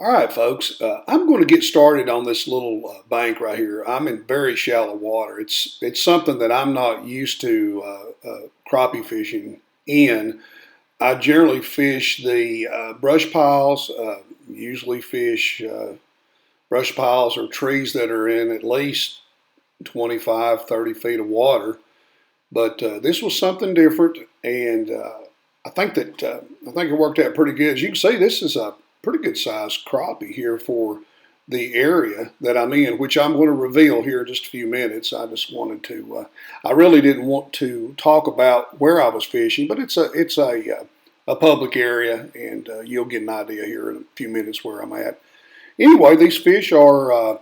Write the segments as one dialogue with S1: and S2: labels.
S1: All right, folks, I'm going to get started on this little bank right here. I'm in very shallow water. It's something that I'm not used to crappie fishing in. I generally fish the brush piles, usually fish brush piles or trees that are in at least 25, 30 feet of water. But this was something different, and I think it worked out pretty good. As you can see, this is a pretty good sized crappie here for the area that I'm in, which I'm going to reveal here in just a few minutes. I just wanted to. I really didn't want to talk about where I was fishing, but it's a public area, and you'll get an idea here in a few minutes where I'm at. Anyway, these fish are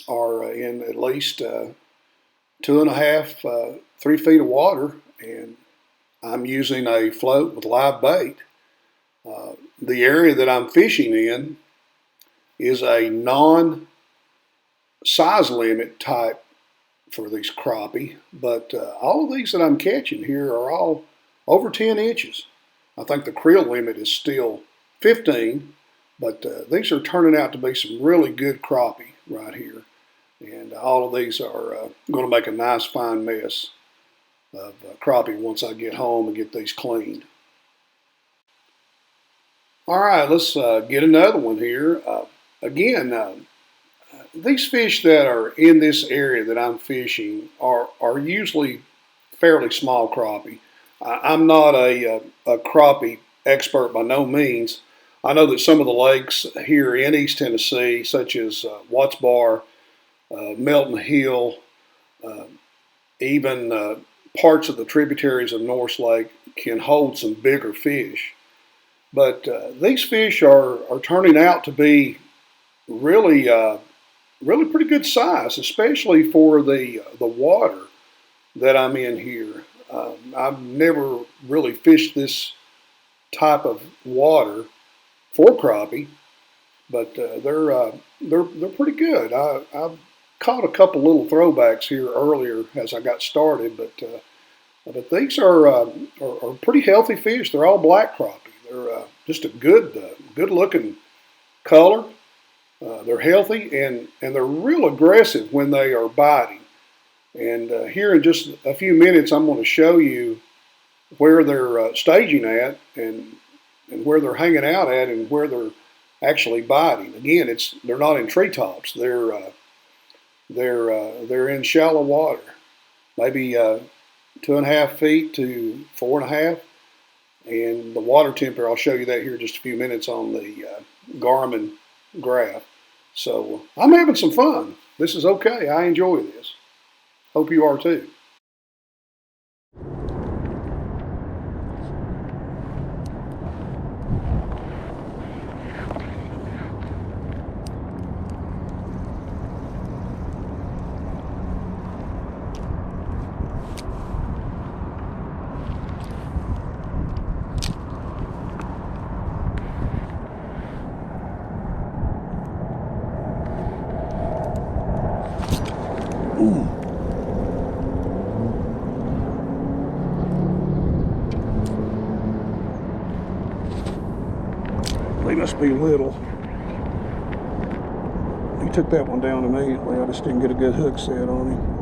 S1: in at least 2.5, 3 feet of water, and I'm using a float with live bait. The area that I'm fishing in is a non-size limit type for these crappie, but all of these that I'm catching here are all over 10 inches. I think the creel limit is still 15, but these are turning out to be some really good crappie right here. And all of these are going to make a nice fine mess of crappie once I get home and get these cleaned. All right, let's get another one here. Again, these fish that are in this area that I'm fishing are usually fairly small crappie. I'm not a crappie expert by no means. I know that some of the lakes here in East Tennessee, such as Watts Bar, Melton Hill, even parts of the tributaries of North Lake can hold some bigger fish. But these fish are turning out to be really, really pretty good size, especially for the water that I'm in here. I've never really fished this type of water for crappie, but they're pretty good. I've caught a couple little throwbacks here earlier as I got started, but these are pretty healthy fish. They're all black crappie. They're just a good looking color. They're healthy and they're real aggressive when they are biting. And here in just a few minutes, I'm going to show you where they're staging at and where they're hanging out at and where they're actually biting. Again, they're not in treetops. They're in shallow water, maybe 2.5 feet to 4.5. And the water temperature, I'll show you that here in just a few minutes on the Garmin graph. So I'm having some fun. This is okay. I enjoy this. Hope you are too. They must be little. He took that one down immediately. I just didn't get a good hook set on him.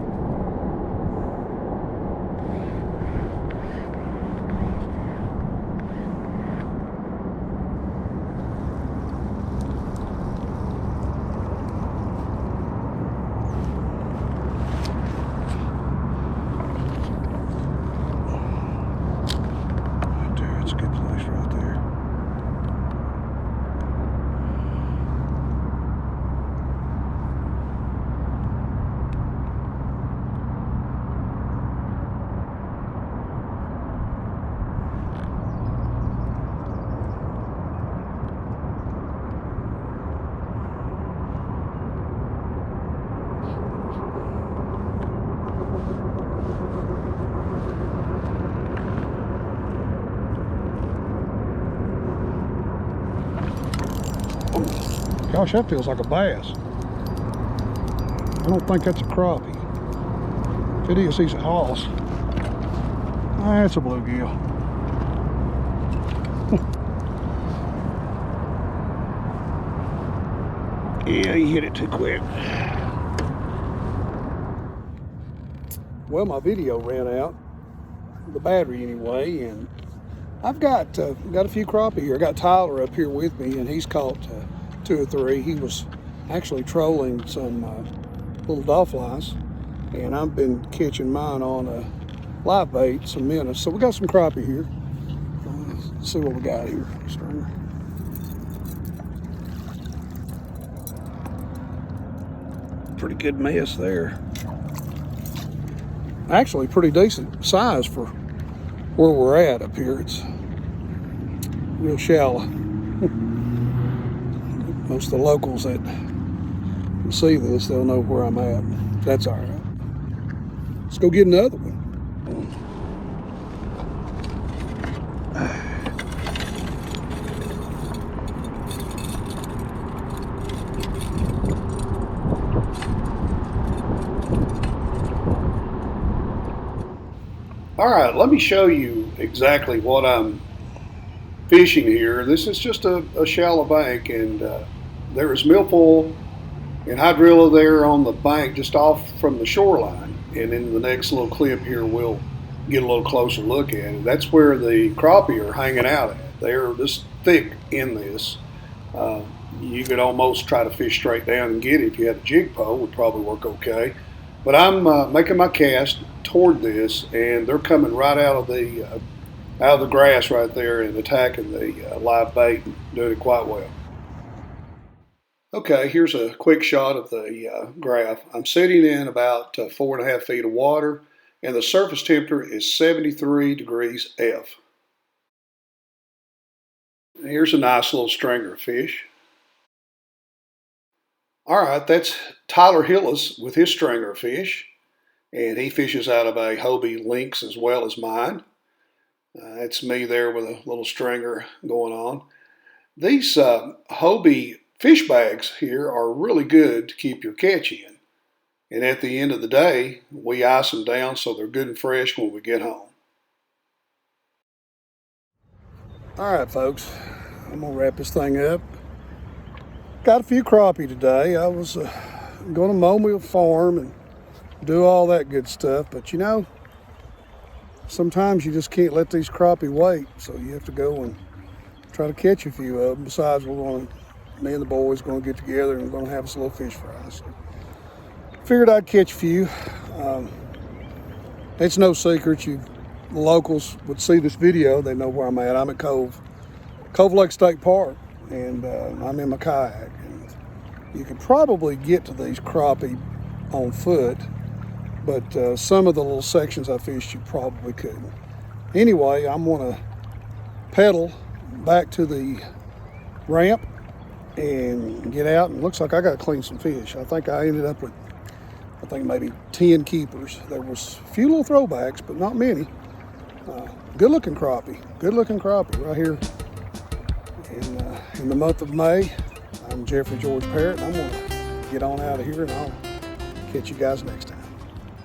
S1: Gosh, that feels like a bass. I don't think that's a crappie. If it is, he's a hoss. That's a bluegill. Yeah, you hit it too quick. Well, my video ran out, the battery anyway, and I've got a few crappie here. I got Tyler up here with me, and he's caught 2 or 3. He was actually trolling some little dowflies, and I've been catching mine on a live bait, some minnows. So we got some crappie here. Let's see what we got here. Stringer. Pretty good mess there. Actually, pretty decent size for where we're at up here. It's real shallow. Most of the locals that see this, they'll know where I'm at. That's all right. Let's go get another one. All right, let me show you exactly what I'm fishing here. This is just a shallow bank, and there is milfoil and hydrilla there on the bank just off from the shoreline. And in the next little clip here, we'll get a little closer look at it. That's where the crappie are hanging out at. They're this thick in this. You could almost try to fish straight down and get it. If you had a jig pole, would probably work okay. But I'm making my cast toward this, and they're coming right out of the grass right there and attacking the live bait and doing it quite well. Okay, here's a quick shot of the graph. I'm sitting in about 4.5 feet of water, and the surface temperature is 73 degrees F. Here's a nice little stringer fish. All right, that's Tyler Hillis with his stringer fish, and he fishes out of a Hobie Lynx as well as mine. It's me there with a little stringer going on. These Hobie fish bags here are really good to keep your catch in. And at the end of the day, we ice them down so they're good and fresh when we get home. All right, folks, I'm gonna wrap this thing up. Got a few crappie today. I was going to mow my farm and do all that good stuff, but you know, sometimes you just can't let these crappie wait, so you have to go and try to catch a few of them. Besides, me and the boys going to get together and we're going to have us a little fish fry. So figured I'd catch a few. It's no secret, the locals would see this video, they know where I'm at. I'm at Cove Lake State Park, and I'm in my kayak. And you could probably get to these crappie on foot, but some of the little sections I fished you probably couldn't. Anyway, I'm going to pedal back to the ramp and get out, and it looks like I got to clean some fish. I think I ended up with, maybe 10 keepers. There was a few little throwbacks, but not many. Good looking crappie right here in the month of May. I'm Jeffrey George Parrott, and I'm going to get on out of here, and I'll catch you guys next time.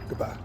S1: Goodbye.